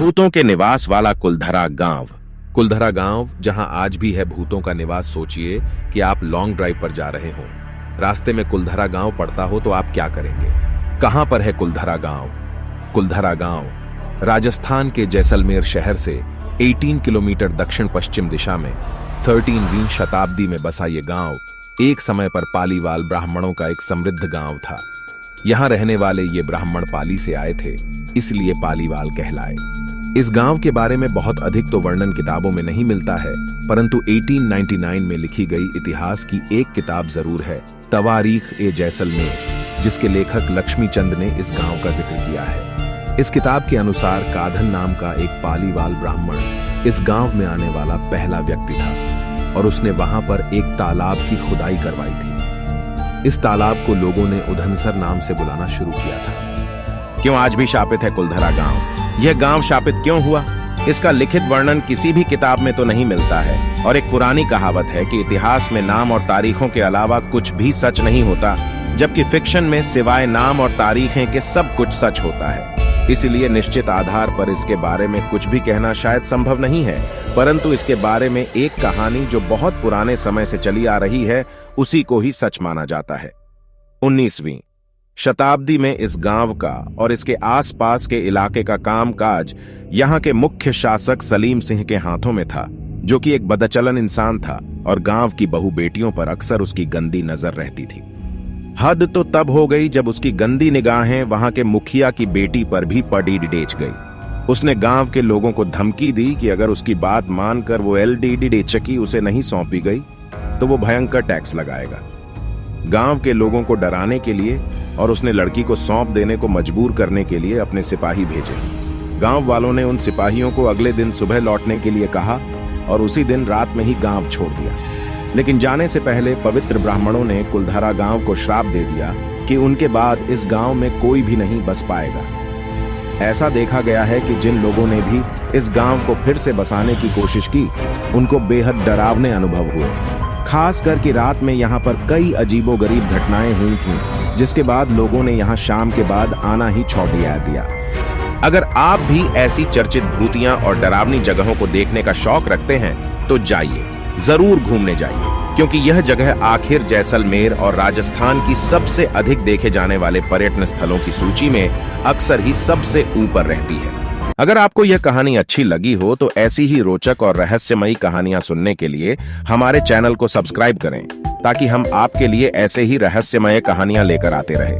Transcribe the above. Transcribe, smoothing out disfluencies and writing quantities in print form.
भूतों के निवास वाला कुलधरा गांव। कुलधरा गांव जहां आज भी है भूतों का निवास। सोचिए कि आप लॉन्ग ड्राइव पर जा रहे हो, रास्ते में कुलधरा गांव पड़ता हो तो आप क्या करेंगे? कहां पर है कुलधरा गांव? कुलधरा गांव राजस्थान के जैसलमेर शहर से 18 किलोमीटर दक्षिण पश्चिम दिशा में 13वीं शताब्दी में बसा ये गांव एक समय पर पालीवाल ब्राह्मणों का एक समृद्ध गांव था। यहां रहने वाले ये ब्राह्मण पाली से आए थे, इसलिए पालीवाल कहलाए। इस गांव के बारे में बहुत अधिक तो वर्णन किताबों में नहीं मिलता है, परंतु 1899 में लिखी गई इतिहास की एक किताब जरूर है, तवारीख-ए-जैसलमेर, जिसके लेखक लक्ष्मीचंद ने इस गांव का जिक्र किया है। इस किताब के अनुसार काधन नाम का एक पालीवाल ब्राह्मण इस गांव में आने वाला पहला व्यक्ति था और उसने वहां पर एक तालाब की खुदाई करवाई थी। इस तालाब को लोगों ने उधनसर नाम से बुलाना शुरू किया था। क्यों आज भी शापित है कुलधरा गांव? यह गांव शापित क्यों हुआ? इसका लिखित वर्णन किसी भी किताब में तो नहीं मिलता है और एक पुरानी कहावत है कि इतिहास में नाम और तारीखों के अलावा कुछ भी सच नहीं होता, जबकि फिक्शन में सिवाय नाम और तारीखें के सब कुछ सच होता है। इसलिए निश्चित आधार पर इसके बारे में कुछ भी कहना शायद संभव नहीं है, परंतु इसके बारे में एक कहानी जो बहुत पुराने समय से चली आ रही है, उसी को ही सच माना जाता है। 19वीं शताब्दी में इस गांव का और इसके आसपास के इलाके का कामकाज यहां के मुख्य शासक सलीम सिंह के हाथों में था, जो कि एक बदचलन इंसान था और गांव की बहू बेटियों पर अक्सर उसकी गंदी नजर रहती थी। हद तो तब हो गई जब उसकी गंदी निगाहें वहां के मुखिया की बेटी पर भी पड़ी डेच गई। उसने गांव के लोगों को धमकी दी कि अगर उसकी बात मानकर वो एलडीडी डेचकी उसे नहीं सौंपी गई तो वो भयंकर टैक्स लगाएगा। गांव के लोगों को डराने के लिए और उसने लड़की को सौंप देने को मजबूर करने के लिए अपने सिपाही भेजे। गांव वालों ने उन सिपाहियों को अगले दिन सुबह लौटने के लिए कहा और उसी दिन रात में ही गांव छोड़ दिया। लेकिन जाने से पहले पवित्र ब्राह्मणों ने कुलधरा गांव को श्राप दे दिया कि उनके बाद इस गांव में कोई भी नहीं बस पाएगा। ऐसा देखा गया है कि जिन लोगों ने भी इस गांव को फिर से बसाने की कोशिश की, उनको बेहद डरावने अनुभव हुए। खास करके रात में यहाँ पर कई अजीबोगरीब घटनाएं हुई थीं, जिसके बाद लोगों ने यहाँ शाम के बाद आना ही छोड़ दिया। अगर आप भी ऐसी चर्चित भूतियां और डरावनी जगहों को देखने का शौक रखते हैं तो जाइए, जरूर घूमने जाइए, क्योंकि यह जगह आखिर जैसलमेर और राजस्थान की सबसे अधिक देखे जाने वाले पर्यटन स्थलों की सूची में अक्सर ही सबसे ऊपर रहती है। अगर आपको यह कहानी अच्छी लगी हो तो ऐसी ही रोचक और रहस्यमयी कहानियां सुनने के लिए हमारे चैनल को सब्सक्राइब करें, ताकि हम आपके लिए ऐसे ही रहस्यमय कहानियां लेकर आते रहें।